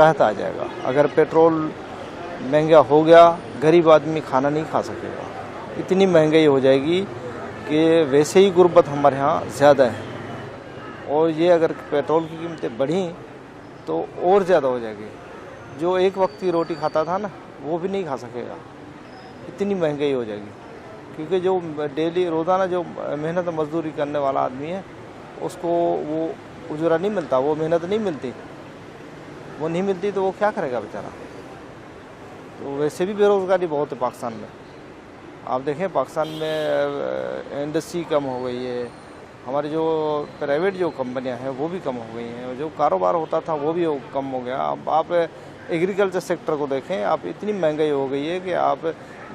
कहता आ जाएगा। अगर पेट्रोल महंगा हो गया, गरीब आदमी खाना नहीं खा सकेगा। इतनी महंगाई हो जाएगी कि वैसे ही गुर्बत हमारे यहाँ ज़्यादा है, और ये अगर पेट्रोल की कीमतें बढ़ी तो और ज़्यादा हो जाएगी। जो एक वक्त की रोटी खाता था ना, वो भी नहीं खा सकेगा, इतनी महंगाई हो जाएगी। क्योंकि जो डेली रोज़ाना जो मेहनत मजदूरी करने वाला आदमी है, उसको वो उजरा नहीं मिलता, वो मेहनत नहीं मिलती, वो नहीं मिलती तो वो क्या करेगा बेचारा। तो वैसे भी बेरोज़गारी बहुत है पाकिस्तान में। आप देखें पाकिस्तान में इंडस्ट्री कम हो गई है, हमारी जो प्राइवेट जो कंपनियां हैं वो भी कम हो गई हैं, जो कारोबार होता था वो भी कम हो गया। अब आप एग्रीकल्चर सेक्टर को देखें, आप इतनी महंगाई हो गई है कि आप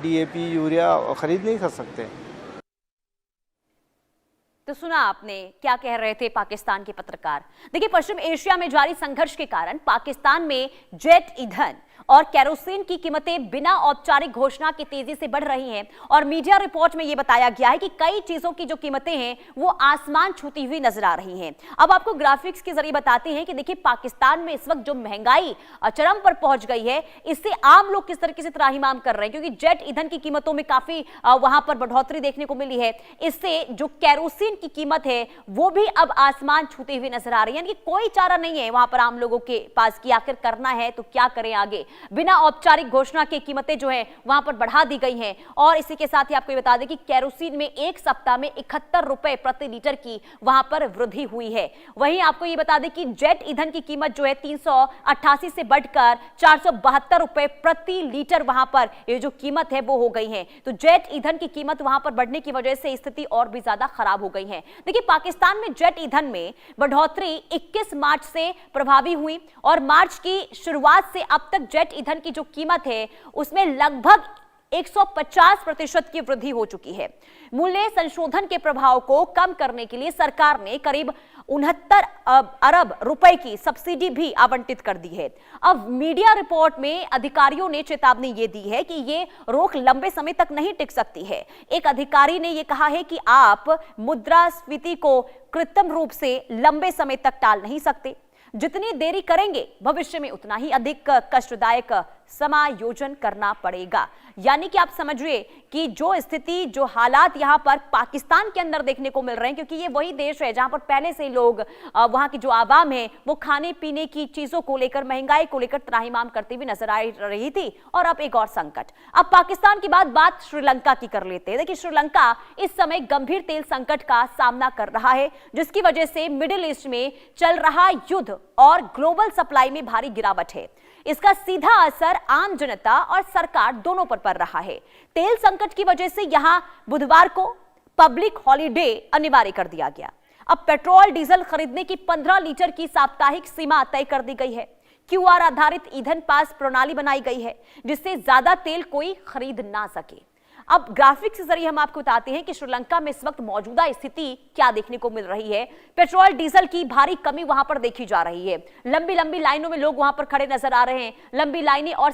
डीएपी यूरिया खरीद नहीं कर सकते। तो सुना आपने क्या कह रहे थे पाकिस्तान के पत्रकार। देखिए, पश्चिम एशिया में जारी संघर्ष के कारण पाकिस्तान में जेट ईंधन और केरोसिन की कीमतें बिना औपचारिक घोषणा के तेजी से बढ़ रही हैं, और मीडिया रिपोर्ट में यह बताया गया है कि कई चीजों की जो कीमतें हैं वो आसमान छूती हुई नजर आ रही हैं। अब आपको ग्राफिक्स के जरिए बताते हैं कि देखिए, पाकिस्तान में इस वक्त जो महंगाई चरम पर पहुंच गई है, इससे आम लोग किस तरीके से त्राहिमाम कर रहे हैं, क्योंकि जेट ईंधन की कीमतों में काफी वहां पर बढ़ोतरी देखने को मिली है। इससे जो केरोसिन की कीमत है वो भी अब आसमान छूते हुए नजर आ रही है। यानी कि कोई चारा नहीं है वहां पर आम लोगों के पास कि आखिर करना है तो क्या करें आगे। बिना औपचारिक घोषणा के कीमतें जो है वहां पर बढ़ा दी गई हैं, और इसी के साथ ही आपको बता दें कि केरोसिन में एक सप्ताह में 71 रुपए प्रति लीटर की वहां पर वृद्धि हुई है। वहीं आपको ये बता दें कि जेट ईंधन की कीमत जो है 388 से बढ़कर 472 रुपए प्रति लीटर वहां पर ये जो कीमत है वो हो गई है। तो जेट ईंधन की कीमत वहां पर बढ़ने की वजह से स्थिति और भी ज्यादा खराब हो गई है। देखिए, पाकिस्तान में जेट ईंधन में बढ़ोतरी 21 मार्च से प्रभावी हुई, और मार्च की शुरुआत से अब तक जेट ईंधन की जो कीमत है उसमें लगभग 150% की वृद्धि हो चुकी है। मूल्य संशोधन के प्रभाव को कम करने के लिए सरकार ने करीब 69 अरब रुपए की सब्सिडी भी आवंटित कर दी है। अब मीडिया रिपोर्ट में अधिकारियों ने चेतावनी ये दी है कि ये रोक लंबे समय तक नहीं टिक सकती है। एक अधिकारी ने ये कहा है कि आप मुद्रास्फीति को कृत्रिम रूप से लंबे समय तक टाल नहीं सकते। जितनी देरी करेंगे भविष्य में उतना ही अधिक कष्टदायक समायोजन करना पड़ेगा। यानी कि आप समझिए कि जो स्थिति, जो हालात यहां पर पाकिस्तान के अंदर देखने को मिल रहे हैं, क्योंकि ये वही देश है जहां पर पहले से लोग, वहां की जो आवाम है वो खाने पीने की चीजों को लेकर, महंगाई को लेकर त्राहिमाम करती हुई नजर आ रही थी। और अब एक और संकट, अब पाकिस्तान की बात श्रीलंका की कर लेते हैं। देखिए, श्रीलंका इस समय गंभीर तेल संकट का सामना कर रहा है, जिसकी वजह से मिडिल ईस्ट में चल रहा युद्ध और ग्लोबल सप्लाई में भारी गिरावट है। इसका सीधा असर आम जनता और सरकार दोनों पर पड़ रहा है। तेल संकट की वजह से यहां बुधवार को पब्लिक हॉलिडे अनिवार्य कर दिया गया। अब पेट्रोल डीजल खरीदने की 15 लीटर की साप्ताहिक सीमा तय कर दी गई है। क्यूआर आधारित ईंधन पास प्रणाली बनाई गई है, जिससे ज्यादा तेल कोई खरीद ना सके। अब ग्राफिक्स के जरिए हम आपको बताते हैं कि श्रीलंका में इस वक्त मौजूदा स्थिति क्या देखने को मिल रही है। पेट्रोल डीजल की भारी कमी वहां पर देखी जा रही है। लंबी लंबी लाइनों में लोग वहां पर खड़े नजर आ रहे हैं। लंबी लाइनें और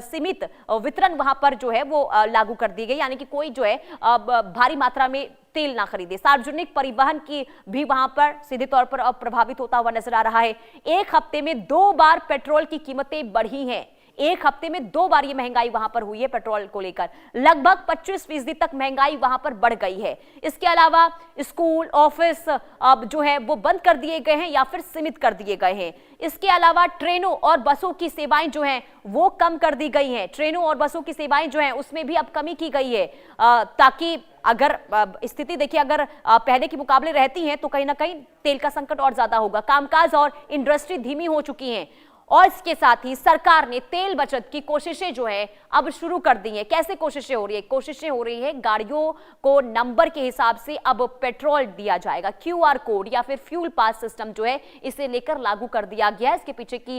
सीमित वितरण वहां पर जो है वो लागू कर दी गई, यानी कि कोई जो है भारी मात्रा में तेल ना खरीदे। सार्वजनिक परिवहन की भी वहां पर सीधे तौर पर प्रभावित होता हुआ नजर आ रहा है। एक हफ्ते में 2 बार पेट्रोल की कीमतें बढ़ी हैं। एक हफ्ते में 2 बार ये महंगाई वहां पर हुई है। पेट्रोल को लेकर लगभग 25% तक महंगाई वहां पर बढ़ गई है। इसके अलावा स्कूल, ऑफिस अब जो है वो बंद कर दिए गए हैं या फिर सीमित कर दिए गए हैं। इसके अलावा ट्रेनों और बसों की सेवाएं जो हैं वो कम कर दी गई हैं। ट्रेनों और बसों की सेवाएं जो हैं उसमें भी अब कमी की गई है, ताकि अगर स्थिति देखिए अगर पहले के मुकाबले रहती है तो कहीं ना कहीं तेल का संकट और ज्यादा होगा। कामकाज और इंडस्ट्री धीमी हो चुकी हैं, और इसके साथ ही सरकार ने तेल बचत की कोशिशें जो है अब शुरू कर दी हैं। कैसे कोशिशें हो रही है? कोशिशें हो रही है गाड़ियों को नंबर के हिसाब से अब पेट्रोल दिया जाएगा। क्यूआर कोड या फिर फ्यूल पास सिस्टम जो है इसे लेकर लागू कर दिया गया है। इसके पीछे की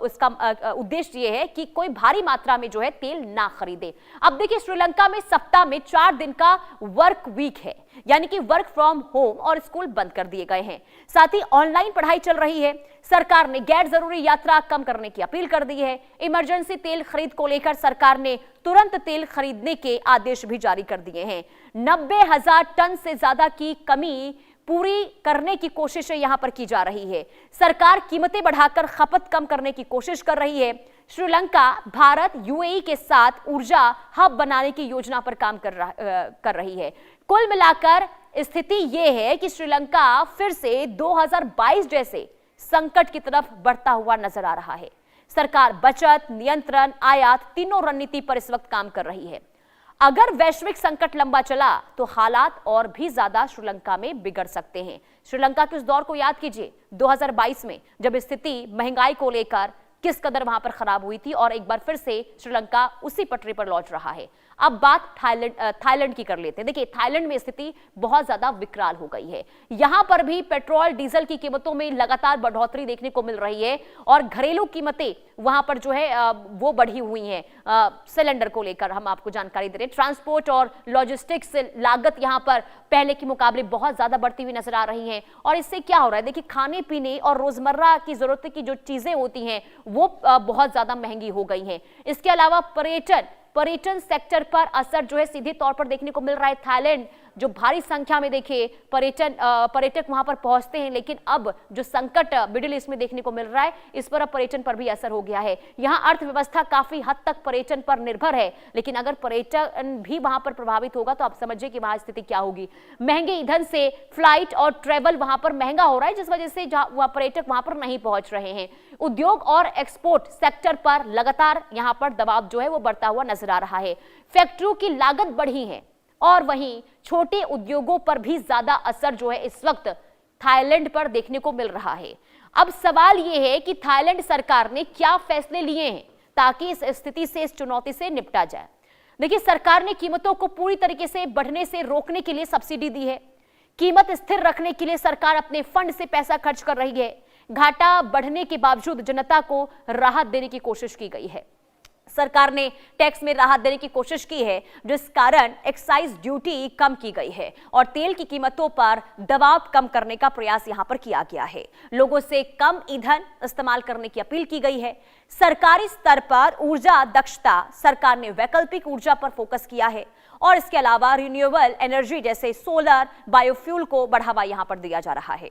उसका उद्देश्य ये है कि कोई भारी मात्रा में जो है तेल ना खरीदे। अब देखिए, श्रीलंका में सप्ताह में 4 दिन का वर्क वीक है, यानी कि वर्क फ्रॉम होम, और स्कूल बंद कर दिए गए हैं। साथ ही ऑनलाइन पढ़ाई चल रही है। सरकार ने गैर जरूरी यात्रा कम करने की अपील कर दी है। इमरजेंसी तेल खरीद को लेकर सरकार ने तुरंत तेल खरीदने के आदेश भी जारी कर दिए हैं। 90,000 टन से ज्यादा की कमी पूरी करने की कोशिशें यहां पर की जा रही है। सरकार कीमतें बढ़ाकर खपत कम करने की कोशिश कर रही है। श्रीलंका भारत यूएई के साथ ऊर्जा हब बनाने की योजना पर काम कर रही है। कुल मिलाकर स्थिति यह है कि श्रीलंका फिर से 2022 जैसे संकट की तरफ बढ़ता हुआ नजर आ रहा है। सरकार बचत, नियंत्रण, आयात तीनों रणनीति पर इस वक्त काम कर रही है। अगर वैश्विक संकट लंबा चला तो हालात और भी ज्यादा श्रीलंका में बिगड़ सकते हैं। श्रीलंका के उस दौर को याद कीजिए 2022 में, जब स्थिति महंगाई को लेकर किस कदर वहां पर खराब हुई थी, और एक बार फिर से श्रीलंका उसी पटरी पर लौट रहा है। अब बात थाईलैंड की कर लेते हैं। देखिए, थाईलैंड में स्थिति बहुत ज्यादा विकराल हो गई है। यहां पर भी पेट्रोल डीजल की कीमतों में लगातार बढ़ोतरी देखने को मिल रही है और घरेलू कीमतें वहां पर जो है वो बढ़ी हुई हैं। सिलेंडर को लेकर हम आपको जानकारी दे रहे हैं। ट्रांसपोर्ट और लॉजिस्टिक्स लागत यहां पर पहले के मुकाबले बहुत ज्यादा बढ़ती हुई नजर आ रही है। और इससे क्या हो रहा है, देखिए, खाने पीने और रोजमर्रा की जरूरत की जो चीजें होती हैं वो बहुत ज्यादा महंगी हो गई हैं। इसके अलावा पर्यटन सेक्टर पर असर जो है सीधे तौर पर देखने को मिल रहा है। थाईलैंड जो भारी संख्या में देखिए पर्यटक वहां पर पहुंचते हैं, लेकिन अब जो संकट मिडिल ईस्ट में देखने को मिल रहा है, इस पर अब पर्यटन पर भी असर हो गया है। यहां अर्थव्यवस्था काफी हद तक पर्यटन पर निर्भर है, लेकिन अगर पर्यटन भी वहां पर प्रभावित होगा तो आप समझिए कि वहां स्थिति क्या होगी। महंगे ईंधन से फ्लाइट और ट्रेवल वहां पर महंगा हो रहा है, जिस वजह से पर्यटक वहां पर नहीं पहुंच रहे हैं। उद्योग और एक्सपोर्ट सेक्टर पर लगातार यहां पर दबाव जो है वो बढ़ता हुआ नजर आ रहा है। फैक्ट्रियों की लागत बढ़ी है और वहीं छोटे उद्योगों पर भी ज्यादा असर जो है इस वक्त थाईलैंड पर देखने को मिल रहा है। अब सवाल यह है कि थाईलैंड सरकार ने क्या फैसले लिए हैं ताकि इस स्थिति से, इस चुनौती से निपटा जाए। देखिए, सरकार ने कीमतों को पूरी तरीके से बढ़ने से रोकने के लिए सब्सिडी दी है। कीमत स्थिर रखने के लिए सरकार अपने फंड से पैसा खर्च कर रही है। घाटा बढ़ने के बावजूद जनता को राहत देने की कोशिश की गई है। सरकार ने टैक्स में राहत देने की कोशिश की है, जिस कारण एक्साइज ड्यूटी कम की गई है और तेल की कीमतों पर दबाव कम करने का प्रयास यहां पर किया गया है। लोगों से कम ईंधन इस्तेमाल करने की अपील की गई है। सरकारी स्तर पर ऊर्जा दक्षता, सरकार ने वैकल्पिक ऊर्जा पर फोकस किया है और इसके अलावा रिन्यूएबल एनर्जी जैसे सोलर, बायोफ्यूल को बढ़ावा यहां पर दिया जा रहा है।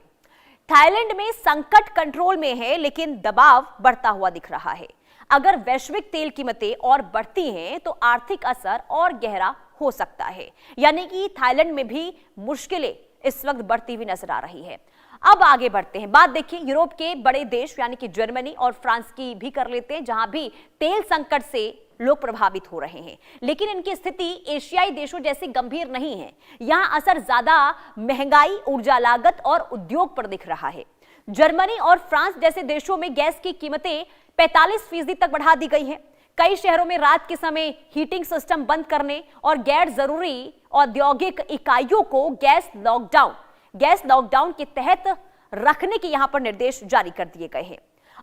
थाईलैंड में संकट कंट्रोल में है, लेकिन दबाव बढ़ता हुआ दिख रहा है। अगर वैश्विक तेल कीमतें और बढ़ती हैं तो आर्थिक असर और गहरा हो सकता है, यानी कि थाईलैंड में भी मुश्किलें इस वक्त बढ़ती हुई नजर आ रही है। अब आगे बढ़ते हैं, बात देखिए यूरोप के बड़े देश यानी कि जर्मनी और फ्रांस की भी कर लेते हैं, जहां भी तेल संकट से लोग प्रभावित हो रहे हैं, लेकिन इनकी स्थिति एशियाई देशों जैसी गंभीर नहीं है। यहां असर ज्यादा महंगाई, ऊर्जा लागत और उद्योग पर दिख रहा है। जर्मनी और फ्रांस जैसे देशों में गैस की कीमतें 45% तक बढ़ा दी गई हैं। कई शहरों में रात के समय हीटिंग सिस्टम बंद करने और गैर जरूरी औद्योगिक इकाइयों को गैस लॉकडाउन के तहत रखने के यहां पर निर्देश जारी कर दिए गए हैं।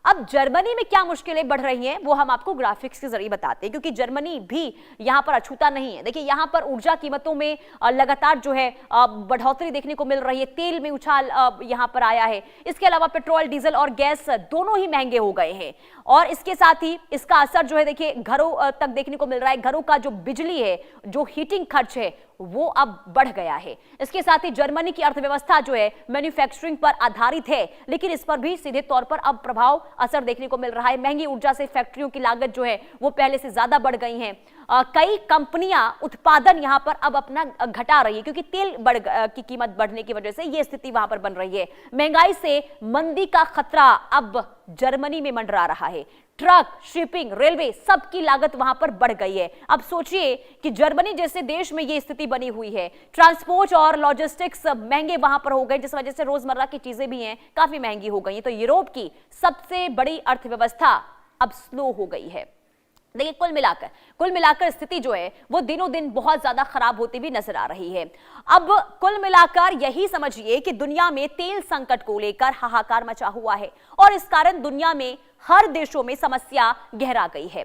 अब जर्मनी में क्या मुश्किलें बढ़ रही हैं वो हम आपको ग्राफिक्स के जरिए बताते हैं, क्योंकि जर्मनी भी यहां पर अछूता नहीं है। देखिए, यहां पर ऊर्जा कीमतों में लगातार जो है बढ़ोतरी देखने को मिल रही है। तेल में उछाल यहां पर आया है। इसके अलावा पेट्रोल, डीजल और गैस दोनों ही महंगे हो गए हैं और इसके साथ ही इसका असर जो है देखिए घरों तक देखने को मिल रहा है। घरों का जो बिजली है, जो हीटिंग खर्च है, वो अब बढ़ गया है। इसके साथ ही जर्मनी की अर्थव्यवस्था जो है मैन्युफैक्चरिंग पर आधारित है, लेकिन इस पर भी सीधे तौर पर अब प्रभाव असर देखने को मिल रहा है। महंगी ऊर्जा से फैक्ट्रियों की लागत जो है वो पहले से ज्यादा बढ़ गई हैं। कई कंपनियां उत्पादन यहां पर अब अपना घटा रही है, क्योंकि तेल की कीमत बढ़ने की वजह से ये स्थिति वहां पर बन रही है। महंगाई से मंदी का खतरा अब जर्मनी में मंडरा रहा है। ट्रक, शिपिंग, रेलवे सबकी लागत वहां पर बढ़ गई है। अब सोचिए कि जर्मनी जैसे देश में ये स्थिति बनी हुई है। ट्रांसपोर्ट और लॉजिस्टिक्स महंगे वहां पर हो गए, जिस वजह से रोजमर्रा की चीजें भी हैं काफी महंगी हो गई हैं। तो यूरोप की सबसे बड़ी अर्थव्यवस्था अब स्लो हो गई है। देखिए, कुल मिलाकर स्थिति जो है वो दिनों दिन बहुत ज्यादा खराब होती भी नजर आ रही है। अब कुल मिलाकर यही समझिए कि दुनिया में तेल संकट को लेकर हाहाकार मचा हुआ है और इस कारण दुनिया में हर देशों में समस्या गहरा गई है।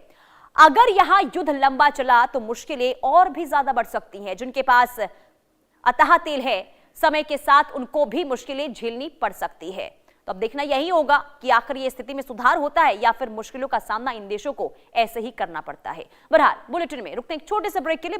अगर यहां युद्ध लंबा चला तो मुश्किलें और भी ज्यादा बढ़ सकती हैं। जिनके पास अथाह तेल है, समय के साथ उनको भी मुश्किलें झेलनी पड़ सकती है। तो अब देखना यही होगा कि आखिर ये स्थिति में सुधार होता है या फिर मुश्किलों का सामना इन देशों को ऐसे ही करना पड़ता है। बहरहाल, बुलेटिन में रुकते हैं एक छोटे से ब्रेक के लिए।